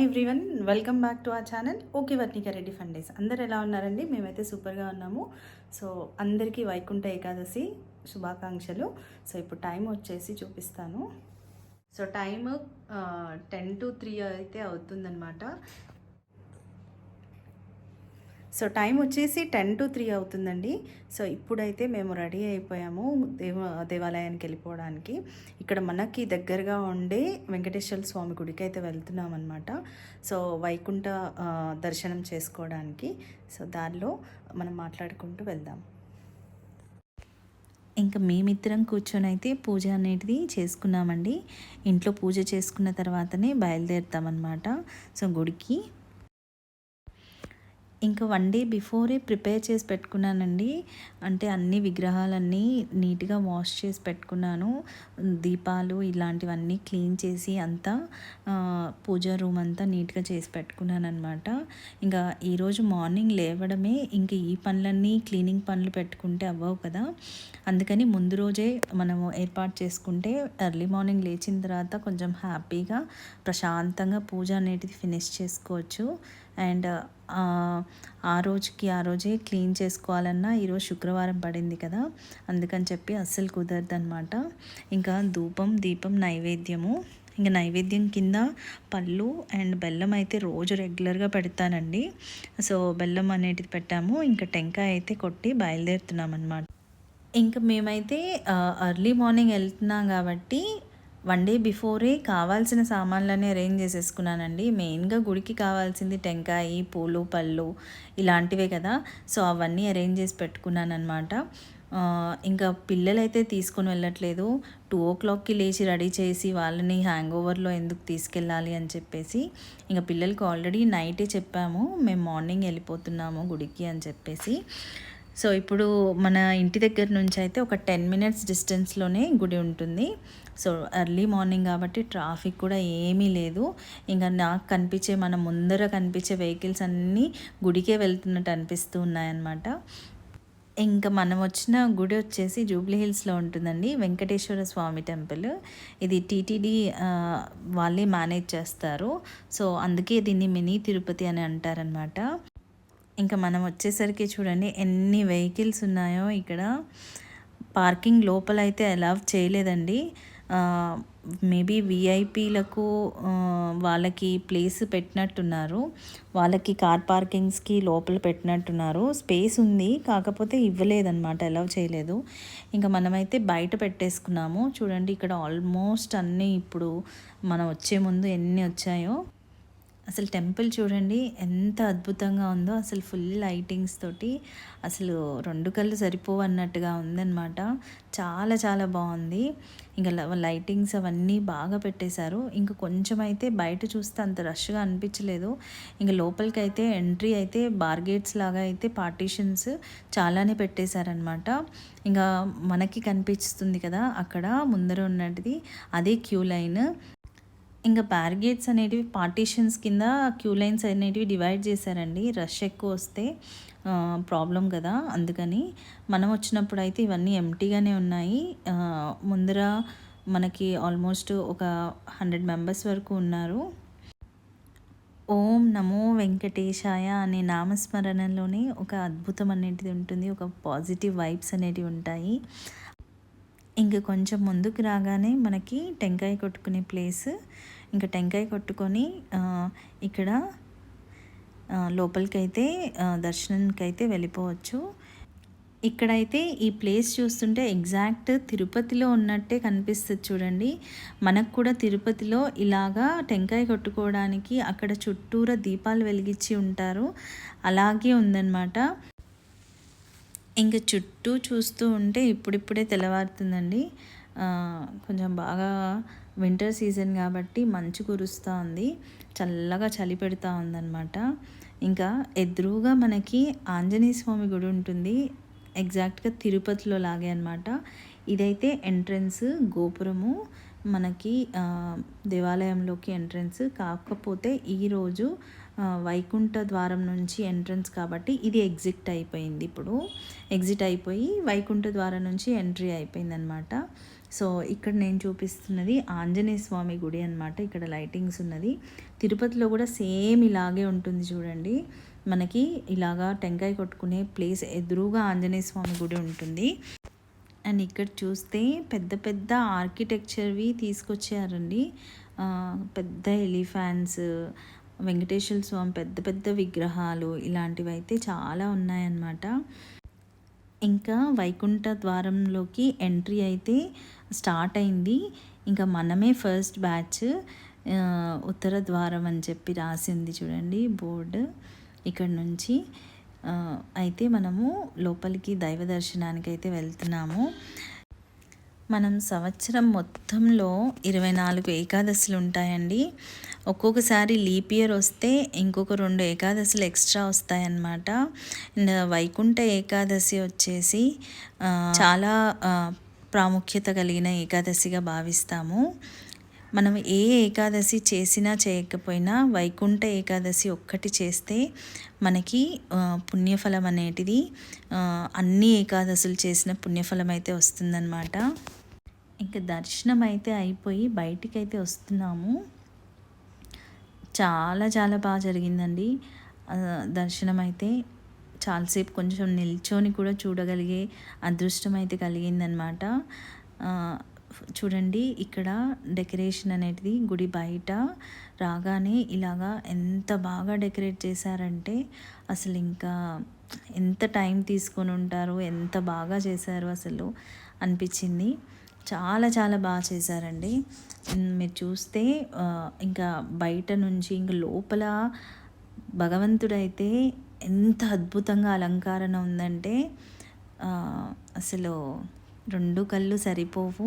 Everyone, welcome back to our channel okay Varnika Reddy fundays. అందరు ఎలా ఉన్నారండి? మేమైతే సూపర్గా ఉన్నాము. సో అందరికీ వైకుంఠ ఏకాదశి శుభాకాంక్షలు. సో ఇప్పుడు టైం వచ్చేసి చూపిస్తాను. సో టైము 10 to 3 అయితే అవుతుందన్నమాట. సో టైం వచ్చేసి 10 to 3 అవుతుందండి. సో ఇప్పుడైతే మేము రెడీ అయిపోయాము దేవాలయానికి వెళ్ళిపోవడానికి. ఇక్కడ మనకి దగ్గరగా ఉండే వెంకటేశ్వర స్వామి గుడికి అయితే వెళ్తున్నాం అనమాట. సో వైకుంఠ దర్శనం చేసుకోవడానికి. సో దానిలో మనం మాట్లాడుకుంటూ వెళ్దాం. ఇంకా మేమిద్దరం కూర్చొని అయితే పూజ అనేది చేసుకున్నామండి. ఇంట్లో పూజ చేసుకున్న తర్వాతనే బయలుదేరుతామన్నమాట. సో గుడికి ఇంకా 1 day బిఫోరే ప్రిపేర్ చేసి పెట్టుకున్నానండి. అంటే అన్ని విగ్రహాలన్నీ నీట్గా వాష్ చేసి పెట్టుకున్నాను. దీపాలు ఇలాంటివన్నీ క్లీన్ చేసి అంతా పూజా రూమ్ అంతా నీట్గా చేసి పెట్టుకున్నాను అనమాట. ఇంకా ఈరోజు మార్నింగ్ లేవడమే ఇంక ఈ పనులన్నీ క్లీనింగ్ పనులు పెట్టుకుంటే అవ్వవు కదా. అందుకని ముందు రోజే మనము ఏర్పాటు చేసుకుంటే ఎర్లీ మార్నింగ్ లేచిన తర్వాత కొంచెం హ్యాపీగా ప్రశాంతంగా పూజ అనేది ఫినిష్ చేసుకోవచ్చు. అండ్ ఆ రోజే క్లీన్ చేసుకోవాలన్నా ఈరోజు శుక్రవారం పడింది కదా, అందుకని చెప్పి అస్సలు కుదరదనమాట. ఇంకా ధూపం దీపం నైవేద్యము, ఇంకా నైవేద్యం కింద పళ్ళు అండ్ బెల్లం అయితే రోజు రెగ్యులర్గా పెడతానండి. సో బెల్లం అనేది పెట్టాము. ఇంకా టెంకాయ అయితే కొట్టి బయలుదేరుతున్నాం అనమాట. ఇంకా మేమైతే ఎర్లీ మార్నింగ్ వెళ్తున్నాం కాబట్టి 1 day బిఫోరే కావాల్సిన సామాన్లన్నీ అరేంజ్ చేసేసుకున్నానండి. మెయిన్గా గుడికి కావాల్సింది టెంకాయ పూలు పళ్ళు ఇలాంటివే కదా. సో అవన్నీ అరేంజ్ చేసి పెట్టుకున్నాను అనమాట. ఇంకా పిల్లలైతే తీసుకొని వెళ్ళట్లేదు. 2 o'clockకి లేచి రెడీ చేసి వాళ్ళని హ్యాంగ్ ఓవర్లో ఎందుకు తీసుకెళ్ళాలి అని చెప్పేసి ఇంకా పిల్లలకి ఆల్రెడీ నైటే చెప్పాము మేము మార్నింగ్ వెళ్ళిపోతున్నాము గుడికి అని చెప్పేసి. సో ఇప్పుడు మన ఇంటి దగ్గర నుంచి అయితే ఒక 10 minutes డిస్టెన్స్లోనే గుడి ఉంటుంది. సో ఎర్లీ మార్నింగ్ కాబట్టి ట్రాఫిక్ కూడా ఏమీ లేదు. ఇంకా నాకు కనిపించే మన ముందర కనిపించే వెహికల్స్ అన్నీ గుడికే వెళ్తున్నట్టు అనిపిస్తూ ఉన్నాయన్నమాట. ఇంకా మనం వచ్చిన గుడి వచ్చేసి జూబ్లీ హిల్స్లో ఉంటుందండి, వెంకటేశ్వర స్వామి టెంపుల్. ఇది టీటీడీ వాళ్ళే మేనేజ్ చేస్తారు. సో అందుకే దీన్ని మినీ తిరుపతి అని అంటారనమాట. ఇంకా మనం వచ్చేసరికి చూడండి ఎన్ని వెహికల్స్ ఉన్నాయో ఇక్కడ. పార్కింగ్ లోపల అయితే అలౌ చేయలేదండి. మేబీ విఐపీలకు వాళ్ళకి ప్లేస్ పెట్టినట్టున్నారు. వాళ్ళకి కార్ పార్కింగ్స్కి లోపల పెట్టినట్టున్నారు. స్పేస్ ఉంది కాకపోతే ఇవ్వలేదన్నమాట, అలౌ చేయలేదు. ఇంకా మనమైతే బయట పెట్టేసుకున్నాము. చూడండి ఇక్కడ ఆల్మోస్ట్ అన్నీ ఇప్పుడు మనం వచ్చే ముందు ఎన్ని వచ్చాయో. అసలు టెంపుల్ చూడండి ఎంత అద్భుతంగా ఉందో. అసలు ఫుల్ లైటింగ్స్ తోటి అసలు 2 కళ్ళు సరిపోవు అన్నట్టుగా ఉందన్నమాట. చాలా చాలా బాగుంది. ఇంకా లైటింగ్స్ అవన్నీ బాగా పెట్టేశారు. ఇంకా కొంచెం అయితే బయట చూస్తే అంత రష్గా అనిపించలేదు. ఇంకా లోపలికి అయితే ఎంట్రీ అయితే బార్గేట్స్ లాగా అయితే పార్టీషన్స్ చాలానే పెట్టేశారనమాట. ఇంకా మనకి కనిపిస్తుంది కదా అక్కడ ముందర ఉన్నది అదే క్యూ లైన్. ఇంకా బ్యారిగేట్స్ అనేటివి పార్టీషన్స్ కింద క్యూ లైన్స్ అనేటివి డివైడ్ చేశారండి. రష్ ఎక్కువ వస్తే ప్రాబ్లం కదా, అందుకని మనం వచ్చినప్పుడు అయితే ఇవన్నీ ఎంటీగానే ఉన్నాయి. ముందర మనకి ఆల్మోస్ట్ ఒక 100 members వరకు ఉన్నారు. ఓం నమో వెంకటేశాయ అనే నామస్మరణలోనే ఒక అద్భుతం అనేది ఉంటుంది, ఒక పాజిటివ్ వైబ్స్ అనేటివి ఉంటాయి. ఇంకా కొంచెం ముందుకు రాగానే మనకి టెంకాయ కొట్టుకునే ప్లేస్. ఇంకా టెంకాయ కొట్టుకొని ఇక్కడ లోపలికైతే దర్శనానికి అయితే వెళ్ళిపోవచ్చు. ఇక్కడైతే ఈ ప్లేస్ చూస్తుంటే ఎగ్జాక్ట్ తిరుపతిలో ఉన్నట్టే కనిపిస్తుంది చూడండి. మనకు కూడా తిరుపతిలో ఇలాగా టెంకాయ కొట్టుకోవడానికి అక్కడ చుట్టూరా దీపాలు వెలిగించి ఉంటారు, అలాగే ఉందన్నమాట. ఇంకా చుట్టూ చూస్తూ ఉంటే ఇప్పుడిప్పుడే తెల్లవారుతుందండి. కొంచెం బాగా వింటర్ సీజన్ కాబట్టి మంచు కురుస్తూ ఉంది, చల్లగా చలి పెడతా ఉందన్నమాట. ఇంకా ఎదురుగా మనకి ఆంజనేయ స్వామి గుడి ఉంటుంది, ఎగ్జాక్ట్గా తిరుపతిలో లాగే అనమాట. ఇదైతే ఎంట్రన్స్ గోపురము మనకి దేవాలయంలోకి ఎంట్రన్స్. కాకపోతే ఈరోజు వైకుంఠ ద్వారం నుంచి ఎంట్రన్స్ కాబట్టి ఇది ఎగ్జిట్ అయిపోయింది. ఇప్పుడు ఎగ్జిట్ అయిపోయి వైకుంఠ ద్వారం నుంచి ఎంట్రీ అయిపోయింది అనమాట. సో ఇక్కడ నేను చూపిస్తున్నది ఆంజనేయ స్వామి గుడి అనమాట. ఇక్కడ లైటింగ్స్ ఉన్నది, తిరుపతిలో కూడా సేమ్ ఇలాగే ఉంటుంది చూడండి. మనకి ఇలాగా టెంకాయ కొట్టుకునే ప్లేస్ ఎదురుగా ఆంజనేయ స్వామి గుడి ఉంటుంది. అండ్ ఇక్కడ చూస్తే పెద్ద పెద్ద ఆర్కిటెక్చర్వి తీసుకొచ్చారండి. పెద్ద ఎలిఫాంట్స్, వెంకటేశ్వర స్వామి పెద్ద పెద్ద విగ్రహాలు ఇలాంటివి అయితే చాలా ఉన్నాయన్నమాట. ఇంకా వైకుంఠ ద్వారంలోకి ఎంట్రీ అయితే స్టార్ట్ అయింది. ఇంకా మనమే ఫస్ట్ బ్యాచ్. ఉత్తర ద్వారం అని చెప్పి రాసింది చూడండి బోర్డు. ఇక్కడ నుంచి అయితే మనము లోపలికి దైవ దర్శనానికి అయితే వెళ్తున్నాము. మనం సంవత్సరం మొత్తంలో 24 ఏకాదశులు ఉంటాయండి. ఒక్కొక్కసారి లీప్ ఇయర్ వస్తే ఇంకొక 2 ఏకాదశులు ఎక్స్ట్రా వస్తాయన్నమాట. అండ్ వైకుంఠ ఏకాదశి వచ్చేసి చాలా ప్రాముఖ్యత కలిగిన ఏకాదశిగా భావిస్తాము. మనం ఏ ఏకాదశి చేసినా చేయకపోయినా వైకుంఠ ఏకాదశి ఒక్కటి చేస్తే మనకి పుణ్యఫలం అనేటిది అన్ని ఏకాదశులు చేసిన పుణ్యఫలం అయితే వస్తుందన్నమాట. ఇంకా దర్శనం అయితే అయిపోయి బయటికైతే వస్తున్నాము. చాలా చాలా బాగా జరిగిందండి దర్శనం అయితే. చాలాసేపు కొంచెం నిల్చొని కూడా చూడగలిగే అదృష్టం అయితే కలిగిందనమాట. చూడండి ఇక్కడ డెకరేషన్ అనేది గుడి బయట రాగానే ఇలాగా ఎంత బాగా డెకరేట్ చేశారంటే అసలు ఇంకా ఎంత టైం తీసుకొని ఉంటారో, ఎంత బాగా చేశారో అసలు అనిపించింది. చాలా చాలా బాగా చేశారండి. మీరు చూస్తే ఇంకా బయట నుంచి ఇంకా లోపల భగవంతుడైతే ఎంత అద్భుతంగా అలంకరణ ఉందంటే అసలు 2 కళ్ళు సరిపోవు,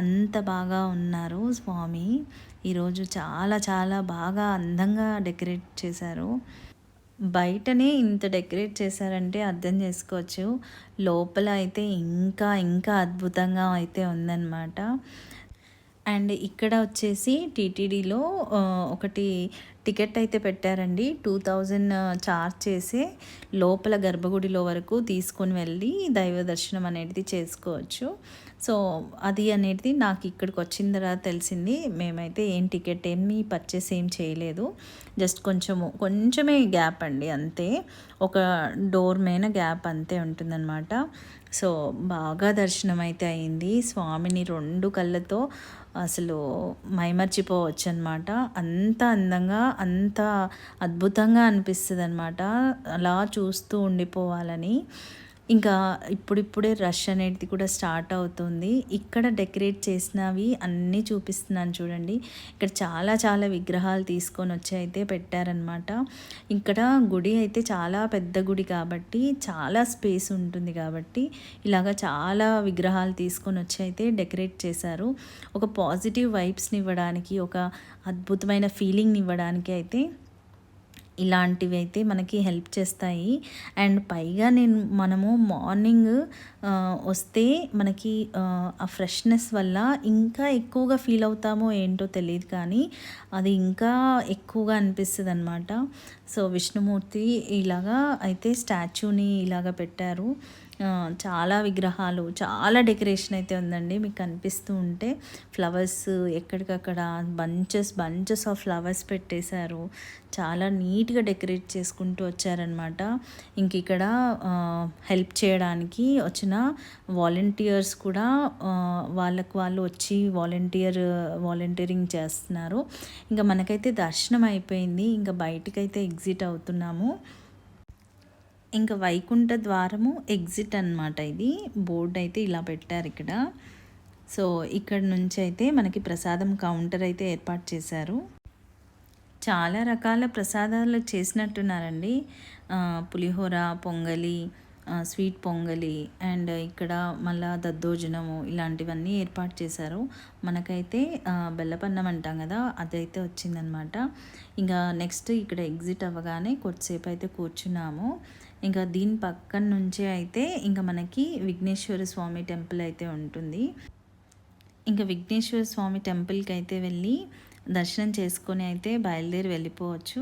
అంత బాగా ఉన్నారు స్వామి. ఈరోజు చాలా చాలా బాగా అందంగా డెకరేట్ చేశారు. బయటనే ఇంత డెకరేట్ చేశారంటే అర్థం చేసుకోవచ్చు, లోపల అయితే ఇంకా ఇంకా అద్భుతంగా అయితే ఉందన్నమాట. అండ్ ఇక్కడ వచ్చేసి టీటీడీలో ఒకటి టికెట్ అయితే పెట్టారండి. 2000 చార్జ్ చేసి లోపల గర్భగుడిలో వరకు తీసుకొని వెళ్ళి దైవ దర్శనం అనేది చేసుకోవచ్చు. సో అది అనేది నాకు ఇక్కడికి వచ్చిన తర్వాత తెలిసింది. మేమైతే టికెట్ ఏమి పర్చేస్ ఏం చేయలేదు. జస్ట్ కొంచెమే గ్యాప్ అండి, అంతే. ఒక డోర్ మీద గ్యాప్ అంతే ఉంటుందన్నమాట. సో బాగా దర్శనం అయితే అయింది. స్వామిని 2 కళ్ళతో అసలు మైమర్చిపోవచ్చు అనమాట. అంత అందంగా, అంత అద్భుతంగా అనిపిస్తుంది అనమాట, అలా చూస్తూ ఉండిపోవాలని. ఇంకా ఇప్పుడిప్పుడే రష్ అనేది కూడా స్టార్ట్ అవుతుంది. ఇక్కడ డెకరేట్ చేసినవి అన్నీ చూపిస్తున్నాను చూడండి. ఇక్కడ చాలా చాలా విగ్రహాలు తీసుకొని వచ్చి అయితే పెట్టారనమాట. ఇక్కడ గుడి అయితే చాలా పెద్ద గుడి కాబట్టి చాలా స్పేస్ ఉంటుంది కాబట్టి ఇలాగ చాలా విగ్రహాలు తీసుకొని వచ్చి అయితే డెకరేట్ చేశారు. ఒక పాజిటివ్ వైబ్స్ని ఇవ్వడానికి, ఒక అద్భుతమైన ఫీలింగ్ని ఇవ్వడానికి అయితే ఇలాంటివి అయితే మనకి హెల్ప్ చేస్తాయి. అండ్ పైగా మనము మార్నింగ్ వస్తే మనకి ఆ ఫ్రెష్నెస్ వల్ల ఇంకా ఎక్కువగా ఫీల్ అవుతామో ఏంటో తెలియదు, కానీ అది ఇంకా ఎక్కువగా అనిపిస్తుంది అనమాట. సో విష్ణుమూర్తి ఇలాగా అయితే స్టాచ్యూని ఇలాగ పెట్టారు. చాలా విగ్రహాలు, చాలా డెకరేషన్ అయితే ఉందండి. మీకు కనిపిస్తూ ఉంటే ఫ్లవర్స్ ఎక్కడికక్కడ బంచెస్ ఆఫ్ ఫ్లవర్స్ పెట్టేశారు. చాలా నీట్గా డెకరేట్ చేసుకుంటూ వచ్చారనమాట. ఇంక ఇక్కడ హెల్ప్ చేయడానికి వచ్చిన వాలంటీర్స్ కూడా వాళ్ళు వచ్చి వాలంటీరింగ్ చేస్తున్నారు. ఇంకా మనకైతే దర్శనం అయిపోయింది. ఇంకా బయటకైతే ఎగ్జిట్ అవుతున్నాము. ఇంకా వైకుంఠ ద్వారము ఎగ్జిట్ అనమాట. ఇది బోర్డు అయితే ఇలా పెట్టారు ఇక్కడ. సో ఇక్కడ నుంచి అయితే మనకి ప్రసాదం కౌంటర్ అయితే ఏర్పాటు చేశారు. చాలా రకాల ప్రసాదాలు చేసినట్టున్నారండి. పులిహోర, పొంగలి, స్వీట్ పొంగలి, అండ్ ఇక్కడ మళ్ళా దద్దోజనము ఇలాంటివన్నీ ఏర్పాటు చేశారు. మనకైతే బెల్లపన్నం అంటాం కదా, అదైతే వచ్చిందనమాట. ఇంకా నెక్స్ట్ ఇక్కడ ఎగ్జిట్ అవ్వగానే కొద్దిసేపు అయితే కూర్చున్నాము. ఇంకా దీని పక్కన నుంచే అయితే ఇంకా మనకి విఘ్నేశ్వర స్వామి టెంపుల్ అయితే ఉంటుంది. ఇంకా విఘ్నేశ్వర స్వామి టెంపుల్కి అయితే వెళ్ళి దర్శనం చేసుకొని అయితే బయలుదేరి వెళ్ళిపోవచ్చు.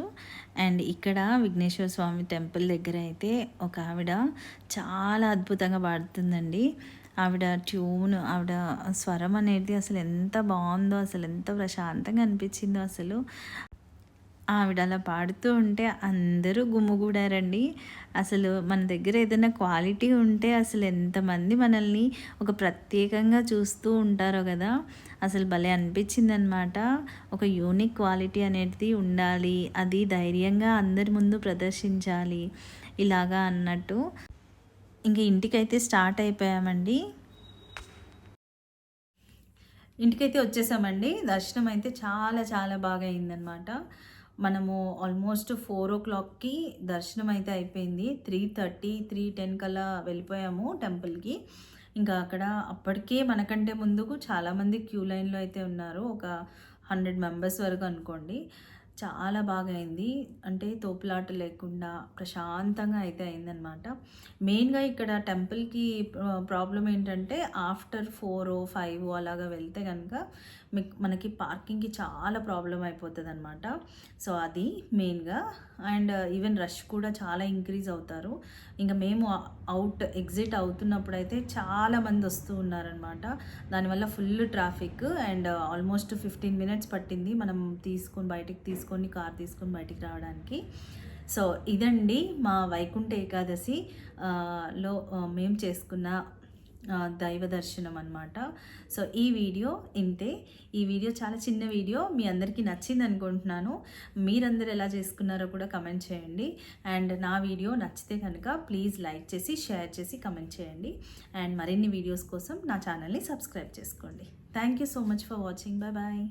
అండ్ ఇక్కడ విఘ్నేశ్వర స్వామి టెంపుల్ దగ్గర అయితే ఒక ఆవిడ చాలా అద్భుతంగా పాడుతుందండి. ఆవిడ స్వరం అనేది అసలు ఎంత బాగుందో, అసలు ఎంత ప్రశాంతంగా అనిపించిందో అసలు. ఆవిడ అలా పాడుతూ ఉంటే అందరూ గుమ్మిగూడారండి. అసలు మన దగ్గర ఏదైనా క్వాలిటీ ఉంటే అసలు ఎంతమంది మనల్ని ఒక ప్రత్యేకంగా చూస్తూ ఉంటారో గదా! అసలు భలే అనిపించిందనమాట. ఒక యూనిక్ క్వాలిటీ అనేది ఉండాలి. అది ధైర్యంగా అందరి ముందు ప్రదర్శించాలి. ఇలాగా అన్నట్టు. ఇంక ఇంటికైతే స్టార్ట్ అయిపోయామండి. ఇంటికైతే వచ్చేసామండి. దర్శనం అయితే చాలా చాలా బాగా అయిందనమాట. మనము ఆల్మోస్ట్ 4:00కి దర్శనం అయితే అయిపోయింది. 3:30, 3:10 కల్లా వెళ్ళిపోయాము టెంపుల్‌కి. ఇంకా అక్కడ అప్పటికే మనకంటే ముందుకు చాలామంది క్యూ లైన్‌లో అయితే ఉన్నారు. ఒక 100 మెంబర్స్ వరకు అనుకోండి. చాలా బాగా అయింది. అంటే తోపులాట లేకుండా ప్రశాంతంగా అయితే అయిందనమాట. మెయిన్‌గా ఇక్కడ టెంపుల్‌కి ప్రాబ్లమ్ ఏంటంటే ఆఫ్టర్ 4, 5 అలాగా వెళ్తే గనక మనకి పార్కింగ్‌కి చాలా ప్రాబ్లమ్ అయిపోతదనమాట. సో, అది మెయిన్‌గా. అండ్ ఈవెన్ రష్ కూడా చాలా ఇంక్రీజ్ అవుతారు. ఇంక మేము ఎగ్జిట్ అవుతున్నప్పుడైతే చాలామంది వస్తూ ఉన్నారనమాట. దానివల్ల full traffic and almost 15 minutes పట్టింది మనం బయటికి తీసుకొని కార్ తీసుకొని బయటికి రావడానికి. సో, ఇదండి మా వైకుంఠ ఏకాదశి లో మేము చేసుకున్న దైవ దర్శనం అనమాట. సో, ఈ వీడియో ఇంతే. ఈ వీడియో చాలా చిన్న వీడియో. మీ అందరికీ నచ్చింది అనుకుంటున్నాను. మీరందరూ ఎలా చేసుకున్నారో కూడా కమెంట్ చేయండి. అండ్ నా వీడియో నచ్చితే కనుక ప్లీజ్ లైక్ చేసి, షేర్ చేసి, కమెంట్ చేయండి. అండ్ మరిన్ని వీడియోస్ కోసం నా ఛానల్ని సబ్స్క్రైబ్ చేసుకోండి. Thank you so much for watching. Bye bye.